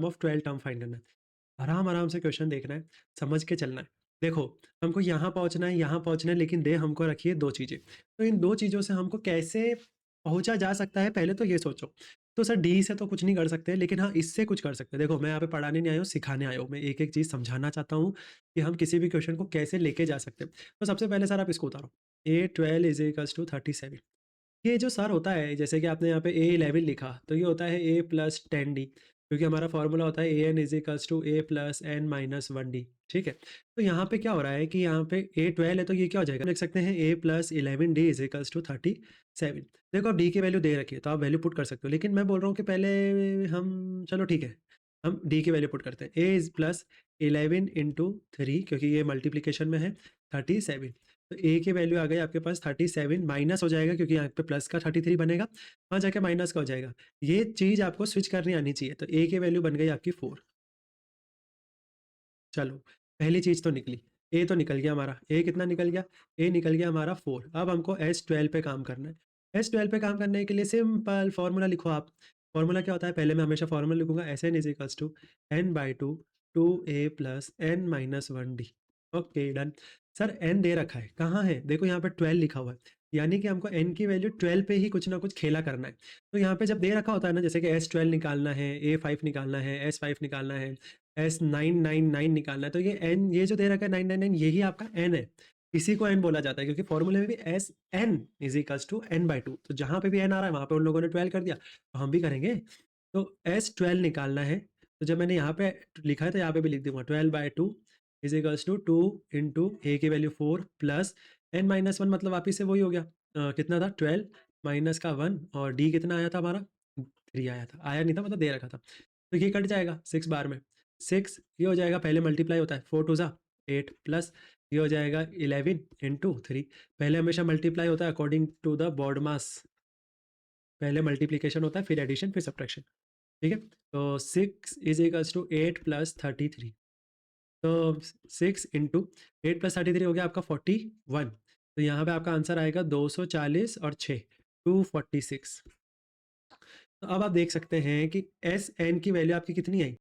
Of 12 term find करना है। आराम-आराम से क्वेश्चन देखना है, समझ के चलना है। देखो, हमको यहाँ पहुँचना है, यहाँ पहुँचना है, लेकिन दे हमको रखी है 2 चीज़ें। तो इन 2 चीज़ों से हमको कैसे पहुँचा जा सकता है, पहले तो ये सोचो। तो सर डी से तो कुछ नहीं कर सकते, लेकिन हाँ, इससे कुछ कर सकते हैं। देखो, मैं यहाँ पे पढ़ाने नहीं आया हूँ, सिखाने आया हूँ। मैं एक-एक चीज़ समझाना चाहता हूँ कि हम किसी भी क्वेश्चन को कैसे लेके जा सकते हैं। तो सबसे पहले सर आप इसको उतारो, A12 = 37। ये जो सर होता है, जैसे कि आपने यहाँ पे A11 लिखा, तो ये होता है A + 10D, क्योंकि हमारा फॉर्मूला होता है AN = A + n - 1D, ठीक है? तो यहाँ पे क्या हो रहा है कि यहाँ पे A12 है, तो ये क्या हो जाएगा, लिख सकते हैं A + 11D = 37। देखो, अब D की वैल्यू दे रखी है, तो आप वैल्यू पुट कर सकते हो, लेकिन मैं बोल रहा हूँ कि पहले हम, चलो ठीक है, हम D की वैल्यू पुट करते हैं। A + 11 × 3, क्योंकि ये मल्टीप्लिकेशन में है, 37। तो A की वैल्यू आ गई आपके पास 37, माइनस हो जाएगा क्योंकि यहाँ पे प्लस का 33 बनेगा, वहाँ जाके माइनस का हो जाएगा। ये चीज़ आपको स्विच करनी आनी चाहिए, तो A की वैल्यू बन गई आपकी 4। चलो, पहली चीज़ तो निकली, A तो निकल गया हमारा। A कितना निकल गया? A निकल गया हमारा 4। अब हमको S12 पे काम करना है। S12 पे काम करने के लिए सिंपल फ़ॉर्मूला लिखो आप। फ़ॉर्मूला क्या होता है? पहले मैं हमेशा फ़ॉर्मूला लिखूँगा, Sn = n/2 2a + n - 1d। Okay, done. Sir n दे रखा है, कहाँ है? देखो यहाँ पे 12 लिखा हुआ है, यानी कि हमको n की वैल्यू 12 पे ही कुछ ना कुछ खेला करना है। तो यहाँ पे जब दे रखा होता है ना, जैसे कि S12 निकालना है, A5 निकालना है, S5 निकालना है, S999 निकालना है, तो ये n, ये जो दे रखा है 999, यही आपका n है। इसी को n बोला जाता है, क्योंकि फॉर्मूले में भी Sn = n/2, तो जहाँ पे भी n आ रहा है वहाँ पे उन लोगों ने 12 कर दिया, तो हम भी करेंगे। तो S12 निकालना है, तो जब मैंने यहाँ पे लिखा है तो यहाँ पे भी लिख दूंगा, 12/2 = 2 × A की वैल्यू 4 प्लस n - 1, मतलब वापिस से वही हो गया। कितना था? 12 माइनस का 1, और d कितना आया था हमारा? 3 आया था। आया नहीं था, मतलब दे रखा था। तो ये कट जाएगा 6 बार में। 6 ये हो जाएगा, पहले मल्टीप्लाई होता है, 4 2 ज़ा 8, प्लस ये हो जाएगा 11 × 3। पहले हमेशा मल्टीप्लाई होता है अकॉर्डिंग टू द बॉड मास। पहले मल्टीप्लिकेशन होता है, फिर एडिशन, फिर सब्ट्रैक्शन, ठीक है? तो 6 = 8 + 33। तो 6 × 8 + 33 हो गया आपका 41। तो यहाँ पे आपका आंसर आएगा 240 और 6 246। तो अब आप देख सकते हैं कि Sn की वैल्यू आपकी कितनी आई?